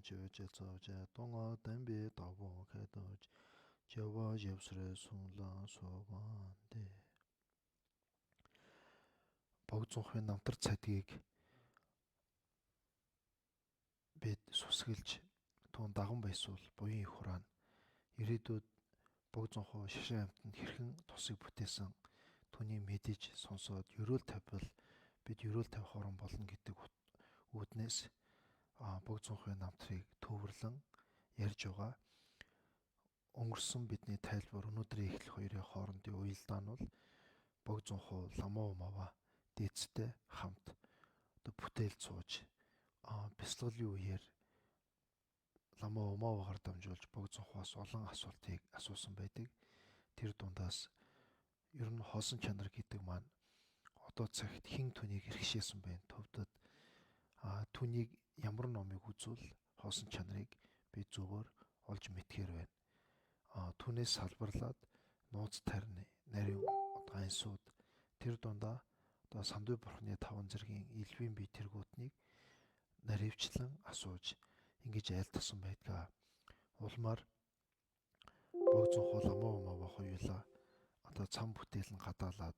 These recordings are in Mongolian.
就节奏节东啊等别到我开到就我就是从浪所望的богдсунхын намтар цадгийг бид сүсгэлж туун даган байсвал буян их хураана. Ирээдүйд богдсунхуу шашин амтнд хэрхэн тусыг бүтээсэн түүнийг мэдэж сонсоод ерөөл тавьбал бид ерөөл тавих орон болно гэдэг үүднээс богдсунхын намтрыг төвөрлөн ярьж байгаа. Өнгөрсөн бидний тайлбар өнөөдрийн эхлэх хоёрын хоорондын уялдаа нь бол богдсунхуу ламаа умава дээдстэй хамт бүтээлд сууж бясалгалын үеэр ламаа умавагаар дамжуулж богдсунхуус олон асуултыг асуусан байдаг. Тэр дундаас ер нь хоосон чанар гэдэг маань одоо цагт хэн түүнийг хэрэгшээсэн бэ? Төвдөд түүнийг ямар номыг үзвэл хоосон чанарыг би зөвөр олж мэдхээр байна. Түүнээс салбарлаад нууц тарины нарийн ансууд тэр дундаа Самдуй бурхны 5 зэргийн элвийн бие тэргүүтнийг наривчлан асууж ингэж айлтгсан байдгаа. Улмаар богдсунхуу ламаа умава хоёулаа цам бүтээл нь гадаалаад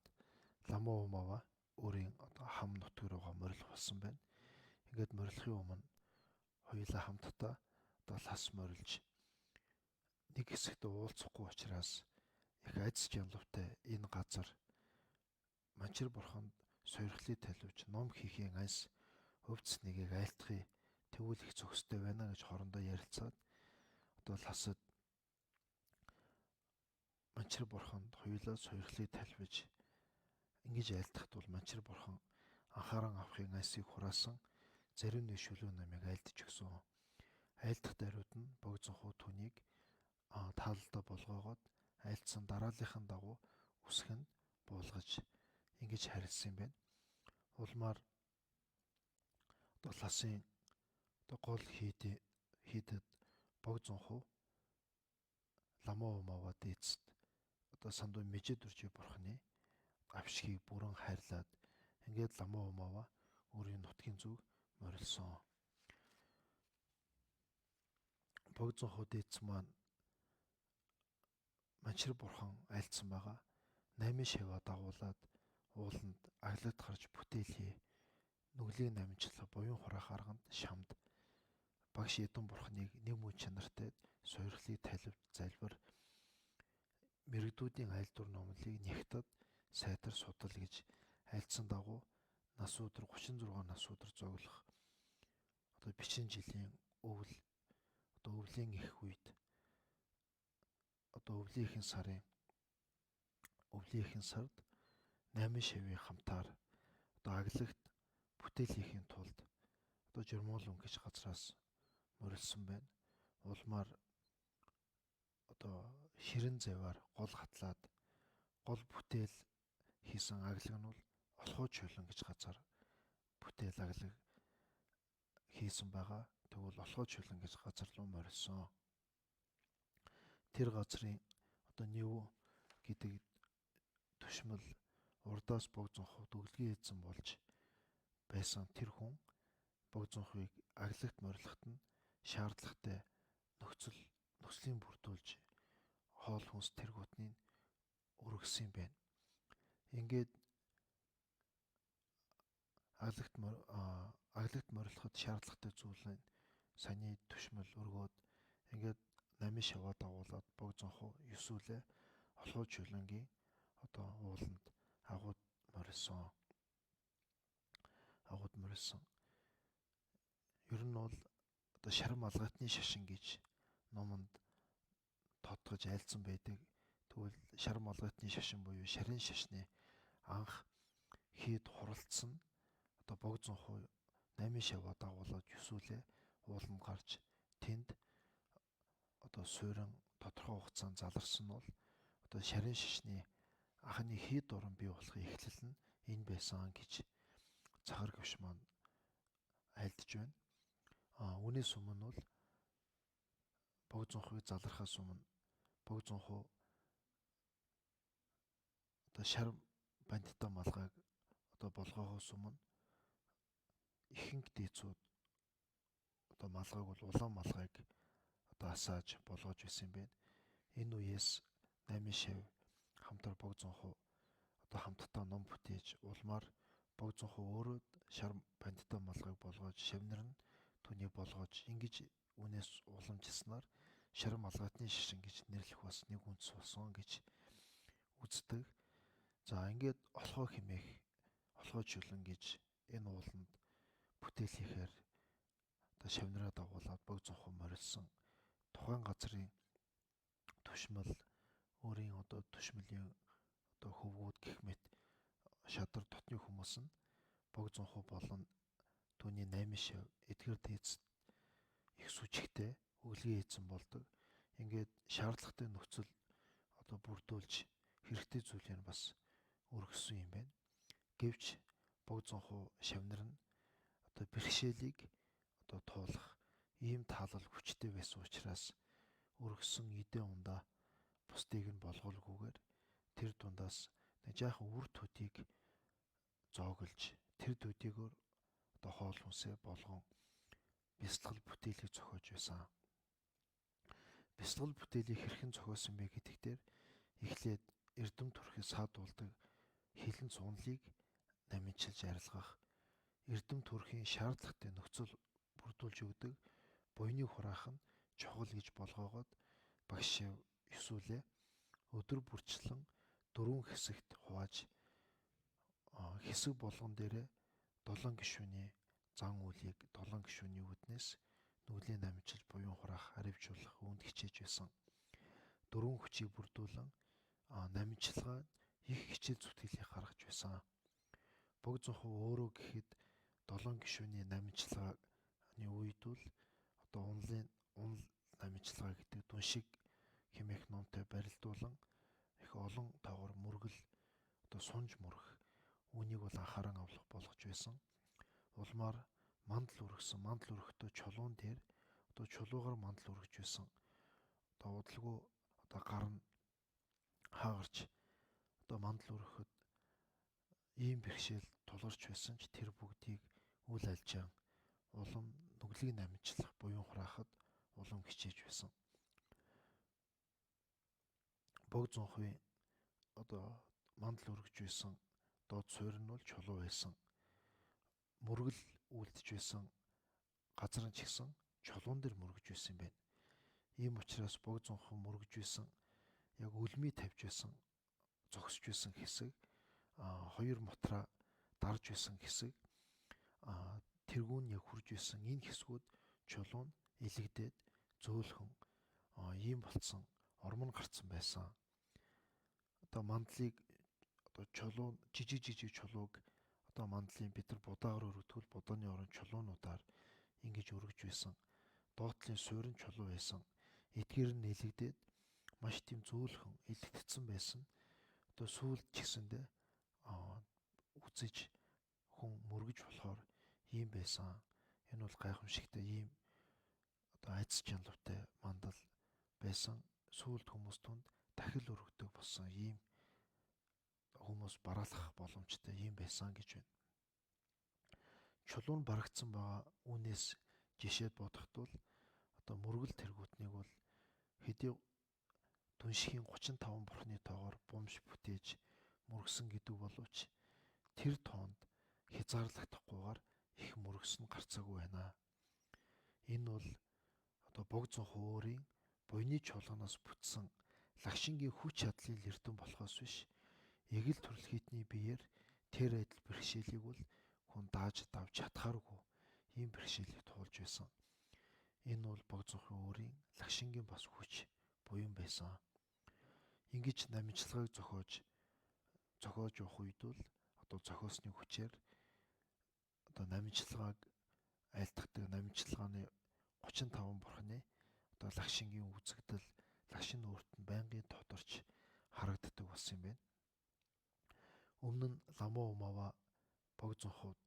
ламаа умава өөрийн хам нутгаар байгаа морилох болсон байна. Ингээд морилохын өмнө хоёулаа хамтдаа лас морилж нэг хэсэгт уулзахгүй учраас их айдас жанлавтай энэ газар Манчир бурханд сойрхлыг талвж ном хийхийн анс өвдснэгийг айлтгая тэгвэл их зохистой байна гэж хоорондоо ярилцаад ласад Манчир бурханд хоёулаа сойрхлыг талвиж ингэж айлтгахад бол Манчир бурхан анхааран авахын ансыг хураасан зарим нэг шүлүү намыг айлдж өгсөн. Айлдах даруйд нь богдсунхуу түүнийг таалалдаа болгоогоод айлдсан дарааллынхаа дагуу үсгэнд буулгаж ингэж харилцсан юм байна. Улмаар ласын гол хийдэд богдсунхуу ламаа умава дээдсэд Самдуй мэжэд үржи бурхны авшгийг бүрэн хайрлаад ингээд ламаа умава өөрийн нутгийн зүг морилсон. Богдсунхуу дээдс маань Манчир бурхан айлдсан байгаа. 8 шаваа дагуулад ууланд аглаад гарч бүтээлээ нүглийг намжлах буян хураах арганд шамд багш эдэн бурхныг нэм үн чанартай сойрхлыг талив залбир мэрэгдүүдийн айлдвар номлыг нягтад сайтар судал гэж айлдсан дагуу нас өдөр 36 нас өдөр зоглох бичин жилийн өвөл өвлийн их үед өвлийнхэн сард 8 шавийн хамтаар аглагт бүтээл хийхийн тулд журмуулан гэж газраас морилсон байна. Улмаар ширэн заваар гол хатлаад гол бүтээл хийсэн аглаг нь бол олхоо чуулан гэж газар бүтээл аглаг хийсэн байгаа. Тэгвэл олхоо чуулан гэж газар руу морилсон. Тэр газрын нэв гэдэг төшмөл урдаас богдсунхуу дүглгийн эзэн болж байсан тэр хүн богдсунхуйг аглагт морилоход нь шаардлагатай нөхцөлийн бүрдүүлж хоол хүнс тэргүүтнийг өргөсөн юм байна. Ингээд аглагт морилоход шаардлагатай зүйлийн саяны төшмөл өргөөд ингээд 8 шаваа дагуулад богдсунхуу ёсүүлээ олхоо чуулангийн ууланд агууд морилсон. Ер нь бол шарм алгатны шашин гэж номонд тодтогж айлдсан байдаг. Тэгвэл шарм алгатны шашин буюу шарын шашны анх хийд хуралдсан богдсунхуу 8 шаваа дагуулад ёсүүлээ ууланд гарч тэнд суурин тодорхой хугацаанд заларсан нь бол шарын шашны анхны хийд дуран бий болохын эхлэл нь энэ байсан гэж Захар гүш маань айлдж байна. Үүнээс өмнө бол богдсунхуйг залрахаас өмнө богдсунхуу шар бандита малгайг болгоохоос өмнө ихэнх дээдсүүд малгайг бол улаан малгайг одоо асааж болгож байсан юм байна. Энэ үеэс 8 шав хамтар бог зонхоо одоо хамтдаа ном бүтээж улмаар бог зонхоо өөрөө шар бандтай малгайг болгож шавнар нь түүнийг болгож ингэж үнээс уламжилснаар шар малгайтны шишин гэж нэрлэх бас нэг үндэс болсон гэж үздэг. За ингээд олхоо хэмээх олхоо чулан гэж энэ ууланд бүтээл хийхээр одоо шавнараа дагуулад бог зонхоо морилсон тухайн газрын түшмэл өөрийн одоо түшмэлийн одоо хөвгүүд гэх мэт шадар дотны хүмүүс нь бог зонхоо болон түүний 8 шав эдгэр дээдс их сүжигтэй өглөө хийцэн болдог. Ингээд шаардлагатай нөхцөл одоо бүрдүүлж хэрэгтэй зүйлээр бас өргөссөн юм байна. Гэвч бог зонхоо шавнар нь одоо бэрхшээлийг одоо туулах ийм таалал хүчтэй байсан учраас өргөссөн эдэн ундаа бусдыг нь болгоулгүйгээр тэр дундаас нэг жаахан үр төдийг зооглож тэр төдийгөр одоо хоол хүнсээ болгон бясалгал бүтээлийг зохиож байсан. Бясалгал бүтээлийг хэрхэн зохиосон бэ гэдэгтэр эхлээд эрдэм төрхөд саадуулдаг хилэн цунлыг намжуулж арилгах, эрдэм төрхийн шаардлагатай нөхцөл бүрдүүлж өгдөг буйны хураах нь чухал гэж болгоогоод багш ёсуулээ өдөр бүрчлэн 4 хэсэгт хувааж хэсэг болгон дээрээ 7 гишүүний зан үлийг 7 гишүүний үүднээс нүглээ намжиж буян хураах, аривжуулах үүнд хичээж байсан. 4 хүчийг бүрдүүлэн намжлагаа их хичээл зүтгэлийг гаргаж байсан. Бог зонхоо өөрөө гэхэд 7 гишүүний намжлагын үед бол одоо унал намжлага гэдэг дүн шиг хэмээх номтой барилдуулан их олон тоогоор мөргөл одоо сунж мөрөх үүнийг бол анхааран авлах болгож байсан. Улмаар мандал өргөхдөө чулуун дээр одоо чулуугаар мандал өргөж байсан. Одоо удалгүй одоо гар нь хаагарч одоо мандал өргөхөд ийм бэрхшээл тулгарч байсан ч тэр бүгдийг үл алжаан улам нүглийг намжлах буюу хураахад улам хичээж байсан. Бог зонхын одоо мандал өргөж байсан доод суурь нь бол чулуу байсан. Мөргөл үлдэж байсан газар нь ч гэсэн чулуун дээр мөргөж байсан юм байна. Ийм учраас бог зонхон мөргөж байсан яг үлмий тавьж байсан зогсож байсан хэсэг хоёр мотраа дарж байсан хэсэг тэргүүн яг хурж байсан энэ хэсгүүд чулуун илэгдээд зөөлхөн ийм болцсон ормон гарцсан байсан. Одоо мандлыг одоо чулуун жижиг чулууг одоо мандлын бид нар будаагаар өргөдгөл будааны орон чулуунуудаар ингэж өргөж байсан. Доотлын суурин чулуу байсан. Эдгээр нь нэлэгдээд маш тийм зөөлхөн илэгдсэн байсан. Одоо сүүлд ч гэсэндээ үзэж хүн мөргөж болохоор ийм байсан. Энэ бол гайхамшигтай ийм одоо айц чанартай мандал байсан. Сүүлд хүмүүс түнд дахил өргөдөг болсон ийм хүмүүс бараалах боломжтой ийм байсан гэж байна. Чулуун барагдсан байгаа үүнээс жишээд бодоход бол одоо мөргөл тэргүүтнийг бол хэдий дүншихийн 35 бурхны тоогоор бомж бүтээж мөргсөн гэдэг боловч тэр тоонд хязгаарлагдахгүйгээр их мөргсөн гарцаагүй байна. Энэ бол одоо бог зонхоо өөрийн буйны чуулганаас бүтсэн лагшингийн хүч чадлын эрдэм болохоос биш эгэл төрөлхитний биеэр тэр адил бэрхшээлийг бол хүн дааж давж чадхааргүй ийм бэрхшээлийг туулж байсан. Энэ бол бог зонхын өөрийн лагшингийн бас хүч буян байсан. Ингэж намжлагыг зохиож явах үед бол одоо зохиосны хүчээр одоо намжлагыг айлтгадаг намжлагын 35 бурхны одоо лагшингийн үзэгдэл лагшин өөрт нь байнгын тодорч харагддаг болсон юм байна. Өмнө нь ламуу умава бог зонхууд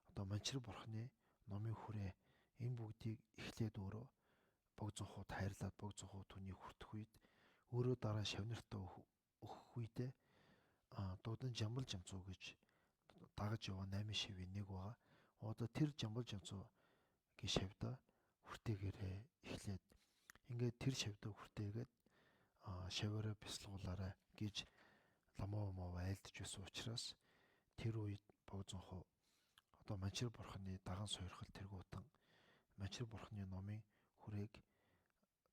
одоо манчир бурхны номын хүрээ энэ бүгдийг эхлээд өөрөө бог зонхууд хайрлаад бог зонхууд түүнийг хүртэх үед өөрөө дараа шавнартаа өгөх үедээ дудан жамбал жамцуу гэж дагаж яваа 8 шивийн нэг байгаа. Одоо тэр жамбал жамцуу гийн шавьда хүртээгээрээ эхлээд ингээд тэр шавьдаа хүртээгээд шаваараа бясалгуулаарай гэж ламаа мав айлдж байсан учраас тэр үед Богдзонхоо одоо Манчир бурхны даган сойрхол тэргуутан Манчир бурхны номын хүрээг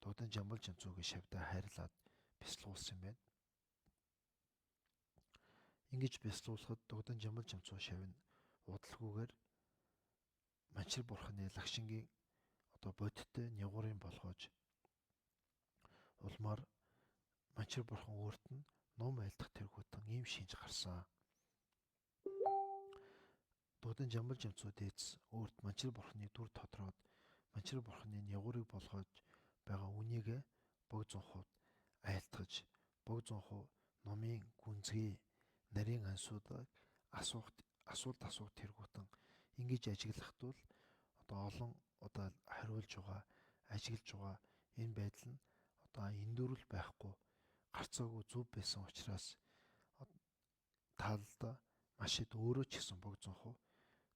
Дугдан Жамбал Жамцуугийн шавьдаа хайрлаад бясалгуулсан байна. Ингэж бясалгуулахад Дугдан Жамбал Жамцуу шавь нь удалгүйгээр Манчир бурхны лагшингийн одоо бодиттой нягуурын болгоож улмаар Манчир бурхан өөрт нь ном айлдах тэргуутан ийм шинж гарсан. Дугдан Жамбал Жамцуу дээдс өөрт Манчир бурхны дүр тодроод Манчир бурхны нягуурыг болгоож байгаа үнийг Богдзонхууд айлтгаж Богдзонхуу номын гүнзгий нарийн ансуудыг асуулт асуух тэргуутан ингэж ажиглахад бол одоо олон удаа хариулж байгаа ажиглаж байгаа энэ байдал нь одоо эндүрэл байхгүй гарцаагүй зүв байсан учраас таалда маш их өөрөө ч гэсэн Богдзонхуу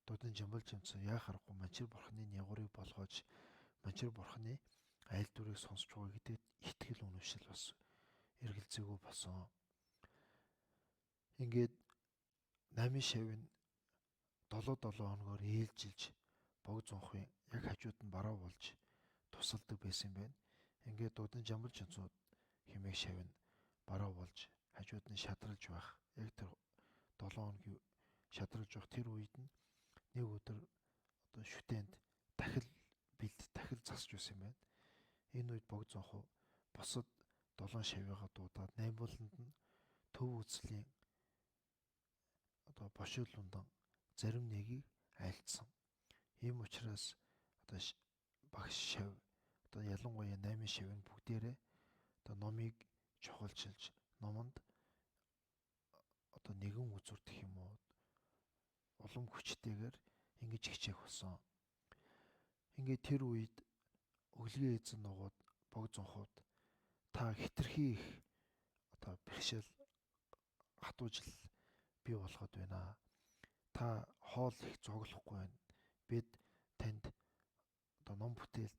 Дугдан Жамбал Жамцуу яахаргүй Манчир бурхны нягуурыг болгоож Манчир бурхны айл дүрийг сонсч байгаа гэдэгт итгэл үнэмшил бас эргэлзээгүй болсон. Ингээд 8 шавь нь 7 хоногор ээлжилж Богдзонхын яг хажууд нь бараа болж тусалдаг байсан байна. Ингээд Дугдан Жамбал Жамцууд хэмээх шавь нь бараа болж хажууд нь шадралж байх. Яг тэр 7 хоногийн шадралж байх тэр үед нь нэг өдөр одоо шүтээнд дахил засч байсан юм байна. Энэ үед Богдзонхоо бусад 7 шавьяага дуудаад 8 болонд нь төв үзлийн одоо бошил лундан зарим нэгийг айлдсан. Ийм учраас одоо багш шавь одоо ялангуяа 8 шавь нь бүгдээрээ одоо номыг чухалчилж номонд одоо нэгэн үзүрдэх юм уу улам хүчтэйгээр ингэж хичээх болсон. Ингээд тэр үед өглөгийн эзэн нугууд Богдзонхууд та хитрхи их одоо бэрхшээл хатуужил бий болгоод байна. Та хоол их зоглохгүй байна. Бид танд одоо ном бүтээлд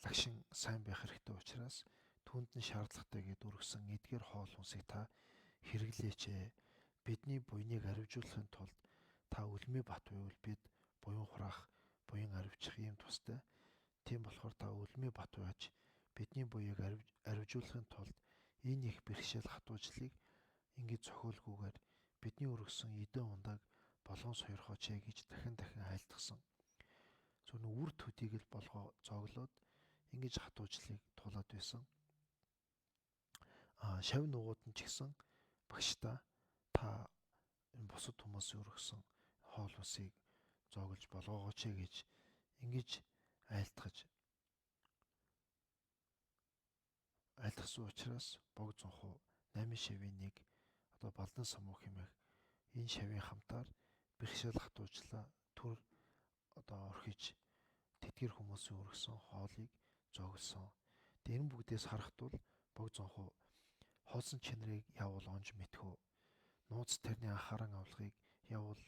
лагшин сайн байх хэрэгтэй учраас түүнд нь шаардлагатай гэдээ өргөсөн эдгээр хоол хүнсийг та хэрэглээч. Бидний буйныг аривжуулахын тулд та үлмий бат байвал бид буян хураах, буян аривчих ийм тустай. Тийм болохоор та үлмий бат байж бидний буяыг аривжуулахын тулд энэ их бэрхшээл хатуужлыг ингэж зохиолгүйгээр бидний өргөсөн эдэн ундааг болгон сойрхооч гэж дахин айлтгсан. Зөв нэг үр төдийг л болгоо зоглоод ингэж хатуужлыг туулаад байсан. Шавь нугууд нь ч гэсэн багштай та энэ бусад хүмүүсийн өргөсөн хоол усыг зоглож болгоогооч гэж ингэж айлтгсан учраас Богдзонхоо 8 шавийн нэг одоо Балдан самуу хэмээх энэ шавийн хамтаар бэрхшээл хатуужлаа төр одоо орхиж тэдгэр хүмүүсийн өргөсөн хоолыг зоглосон. Тэр энэ бүгдээс харахад бол Богдзонхоо хоосон чанарыг явуул онж мэдхүү. Нууц тарны анхааран авлагыг явуул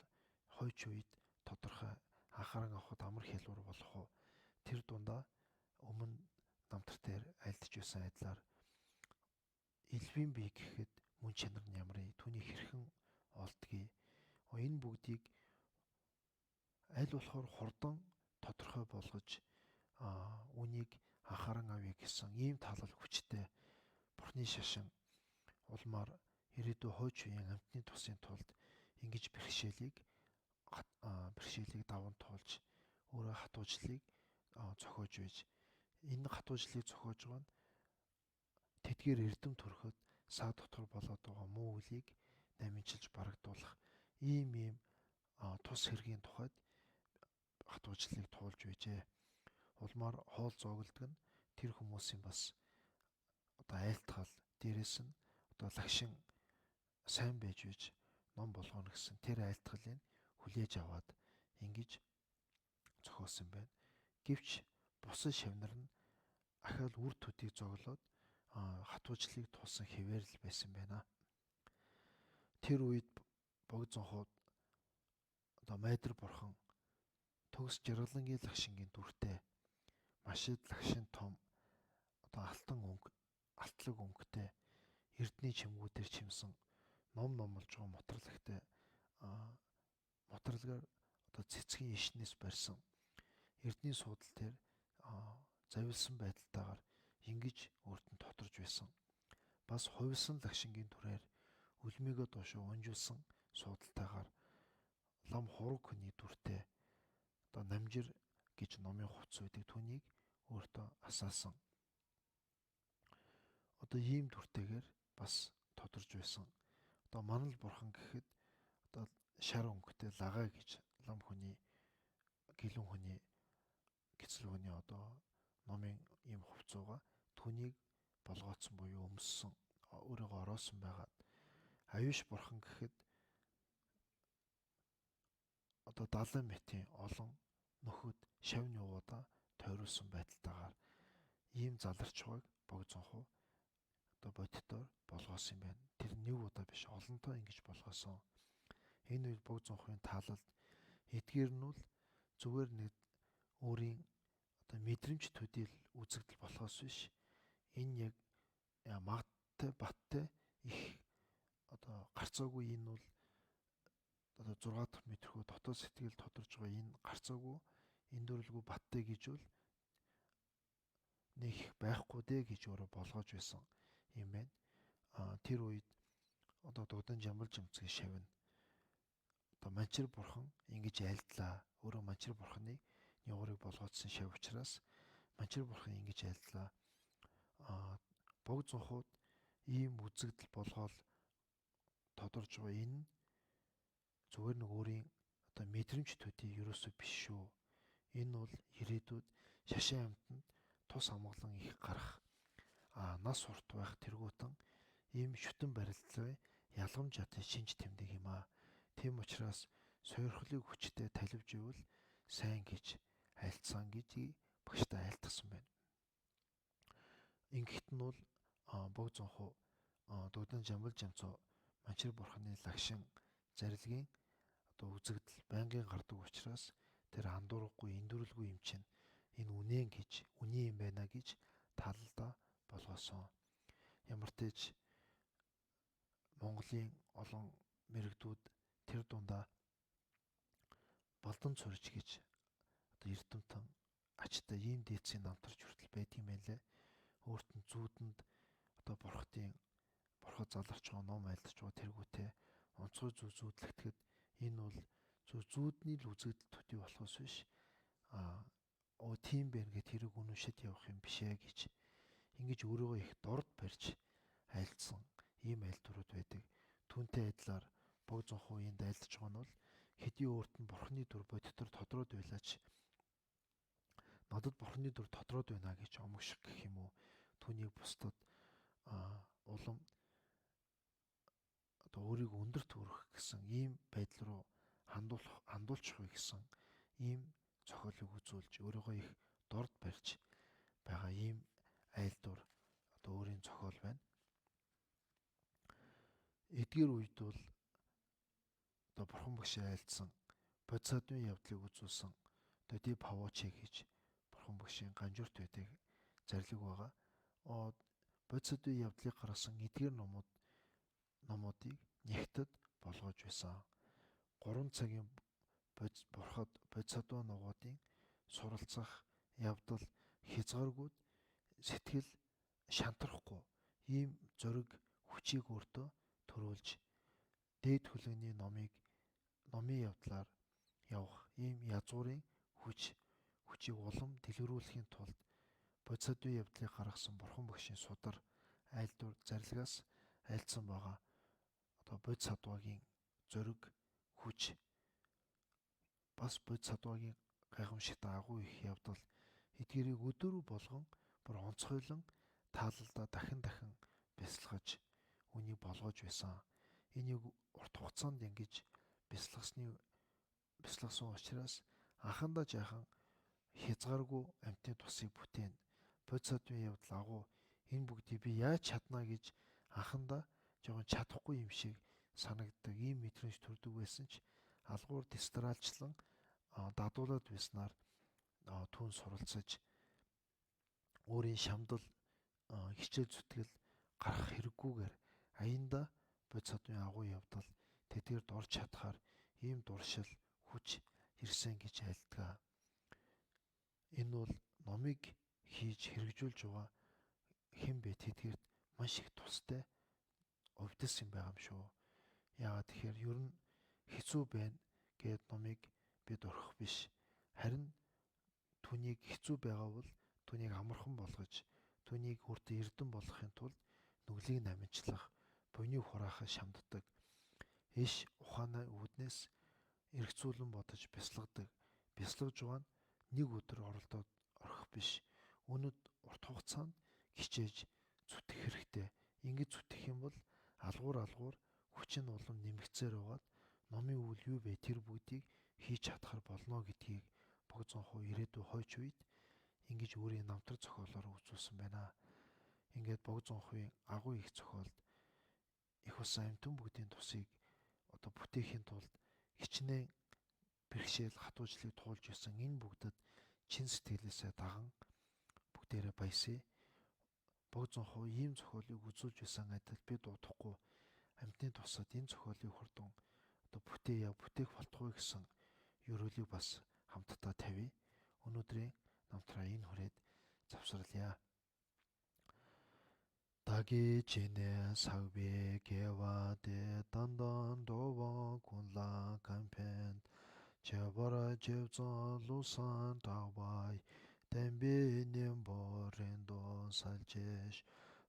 хойч үед тодорхой анхааран авахд амар хялбар болох уу. Тэр дундаа өмнө намтар дээр айлдж байсан айдлаар элвийн бий гэхэд мөн чанар нь ямар түүний хэрхэн олдгийг энэ бүгдийг аль болохоор хурдан тодорхой болгож үнийг анхааран авъя гэсэн ийм талал хүчтэй Бурхны шашин улмаар ирээдүйн хойч үеийн амьтны тусын тулд ингэж бэрхшээлийг даван туулж өөрөө хатуужлыг зохиож байж энэ хатуужлыг зохиож байгаа нь тэдгээр эрдэм төрөхөд саа дотор болоод байгаа муу үлийг намжуулж барагдуулах ийм тус хэргийн тухайд хатуужлыг туулж байжээ. Улмаар хоол зоогддог нь тэр хүмүүсийн бас одоо айлтгал дээрэс нь одоо лагшин сайн байж ном болгоно гэсэн тэр айлтгалыг хүлээж аваад ингэж зохиосон байна. Гэвч бусад шавнар нь ахаал үр төдийг зоглоод хатуужлыг туулсан хэвээр л байсан байна. Тэр үед Богдзонхууд одоо Майдар бурхан төгс Жаргалангийн лагшингийн дүртэй маш их лагшин том одоо алтлаг өнгөтэй эрдний чимгүүдээр чимсэн ном номлож байгаа моторлагтай моторлагаар одоо цэцгийн ишнээс барьсан эрдний суудал дээр завилсан байдалтайгаар ингэж өөрт нь тодорж байсан. Бас хувилсан лагшингийн түрээр үлмийгөө доошоо унжуулсан суудалтайгаар лам хураг хүний дүртэй одоо намжир гэж номын хувцас үүдэг түүнийг өөртөө асаасан. Одоо ийм дүртэйгээр бас тодорж байсан. Одоо манал бурхан гэхэд одоо шар өнгөтэй лагаа гэж лам хүний гэлэн хүний гисэл хүний одоо номын ийм хувцууга түүнийг болгоцсон буюу өмссөн өөрийгөө ороосон байгаад аюуш бурхан гэхэд одоо 70 метрийн олон нөхөд шавны уудаа тойруулсан байдалтайгаар ийм заларчгүйг богзонхоо одоо бодитоор болгоосон юм байна. Тэр нэг удаа биш олонтоо ингэж болгоосон. Энэ үед богзонхын таалалд эдгээр нь бол зүгээр нэг өөрийн одоо мэдрэмж төдийл үзэгдэл болохоос биш энэ яг магадтай баттай их одоо гарцаагүй энэ бол одоо 6 дахь метрхүү дотоод сэтгэл тодорж байгаа энэ гарцаагүй энэ дөрлгөө баттай гэж бол нэг байхгүй дээ гэж өөрөө болгож байсан юм байна. Тэр үед одоо дугдан жамбал жимцгийн шавна одоо манчир бурхан ингэж айлдлаа. Өөрөө манчир бурханы нёгорыг болгоцсон шав учраас манчир бурхан ингэж айлдлаа. Богзонхууд ийм үзэгдэл болгоол тодорж байгаа энэ зүгээр нэг өөрийн одоо мэдрэмж төдий ерөөсөө биш шүү. Энэ бол ирээдүйд шашин амьтанд тус амгалан их гарах нас урт байх тэргуутан ийм шүтэн барилдлын ялгамж ятын шинж тэмдэг юм аа. Тийм учраас сойрхлыг хүчтэй таливж ивэл сайн гэж айлтсан гэж багштай айлтгсан байна. Ингэхэд нь бол богзонхоо дугдан жамбал жамцоо манчир бурханы лагшин зарилгийн одоо үзэгдэл байнгын гардаг учраас тэр андуурахгүй эндүрлгүй юм чинь энэ үнэн юм байна гэж таалалдаа болгоосон. Ямар ч тач Монголын олон мэрэгдүүд тэр дундаа балдан цурж гэж одоо эрдэмтэн ачтай ийм дээдсийн намтарч хүртэл байдгийм байлээ. Өөрт нь зүүдэнд одоо бурхад заларч байгаа ном айлдаж байгаа тэргүүтээ онцгой зүүдлэгдэхэд энэ бол зүүдний л үзэгдэл төдий болохоос биш тийм байна гэд хэрэг үнэмшид явах юм биш ээ гэж ингэж өөрийгөө их дорд барьж айлдсан ийм айлдварууд байдаг. Түүнтэй адилаар богзонхоо энд айлдж байгаа нь бол хэдий өөрт нь бурхны дүр бодитор тодроод байлаач надад бурхны дүр тодроод байна гэж омгших гэх юм уу түүнийг бусдад улам одоо өөрийгөө өндөрт хүргэх гэсэн ийм байдал руу хандуулчих вэ гэсэн ийм зохиолыг үзүүлж өөрийгөө их дорд барьж байгаа ийм айлдвар одоо өөрийн зохиол байна. Эдгээр үед бол одоо бурхан багшаа айлдсан бодисадмын явдлыг үзүүлсэн Доди Павочи гэж бурхан багшийн ганжуурт байдаг зарлиг байгаа. Бодисадмын явдлыг гаргасан эдгээр номуудыг нягтад болгож байсан. 3 цагийн бодисадмын нугуудын суралцах явдал хязгааргүй сэтгэл шантрахгүй ийм зориг хүчийг өөртөө төрүүлж дээд хөлөний номын явдлаар явах ийм язгуурын хүчийг улам дэлгэрүүлэхийн тулд бодисадмын явдлыг гаргасан бурхан багшийн судар айлдвар зарилгаас айлдсан байгаа. Одоо бодисадмын зориг хүч бас бодисадмын гайхамшигтай агуу их явдал эдгээрийг өдөр болгон бүр онцгойлон таалалдаа дахин бясалгаж үнийг болгож байсан. Энийг урт хугацаанд ингэж бясалгасан учраас анхандаа жаахан хязгааргүй амьтны тусыг бүтээн бодисадмын явдал агуу энэ бүгдийг би яаж чадна гэж анхандаа жоохон чадахгүй юм шиг санагддаг ийм мэдрэмж төрдөг байсан ч алгуур дистралчлан дадуулаад байснаар түүн суралцаж өөрийн шамдал хичээл зүтгэл гарах хэрэггүйгээр аяндаа бодис одын агуу явдал тэдгээрд орж чадхаар ийм дуршил хүч ирсэн гэж айлтгаа. Энэ бол номыг хийж хэрэгжүүлж байгаа хэн бэ тэдгээрд маш их тустай өвдөс юм байгаа юм шүү. Яагаад тэгэхээр ер нь хэцүү байна гэд номыг бид орхих биш. Харин түүнийг хэцүү байгаа бол түүнийг амархан болгож, түүнийг хүртэ эрдэм болгохын тулд нүглийг намжлах, буйны хураахаас шамддаг. Иш ухаанаа үүднээс эргцүүлэн бодож бясалгадаг. Бясалгаж байгаа нь нэг өдөр оролдоод орхих биш. Өнөд урт хугацаанд хичээж зүтгэх хэрэгтэй. Ингэж зүтгэх юм бол алгуур хүчин улам нэмэгцээр байгаад номын үйл юу вэ тэр бүгдийг хийж чадхаар болно гэдгийг богзонхоо ирээдүй хойч үед ингэж өөрийн намтар зохиолоор үзүүлсэн байна. Ингээд богзонхын агуу их зохиолд их усан амьтан бүгдийн тусыг одоо бүтээхийн тулд хичнээн бэрхшээл хатуужлыг туулж исэн энэ бүгдэд чин сэтгэлээсээ даган бүгдээрээ баясаа. Богзонхоо ийм зохиолыг үзүүлж исэн адил бид удахгүй амьтны тусад энэ зохиолыг хурдан одоо бүтээх болтугай гэсэн ерөөлийг бас хамтдаа тавья. Өнөөдрийн намтраа энэ хүрээд завсарлая. Dagi chine sakbe gewa de dandan dowa kunla kampen chebara chebzan lusan dawai tenbi nimbo rendo salchesh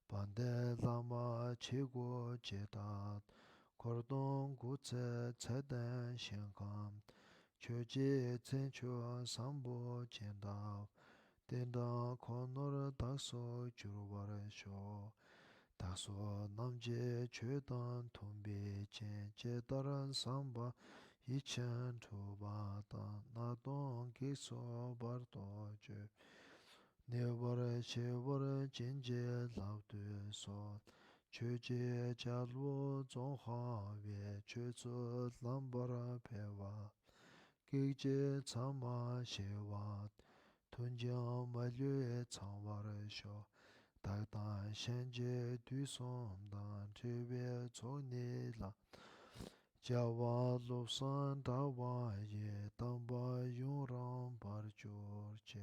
bande lama chego chedat kordon gutse tseden shenkam choji tsencho sambo chendav denda konor dakso jurwara sho 다소 남제 최단 통비 제제 다른 삼바 이천 두바다 나동 기소 바르도제 네버레 쉐버레 진제 라우드소 최제 자루 종화외 최저 남바라 배와 기제 참마 쉐와 돈정 말류의 창와르쇼 다단 현재 뒤송단 제베 존니라 자와 로산 다와예 담바 용랑 바르조제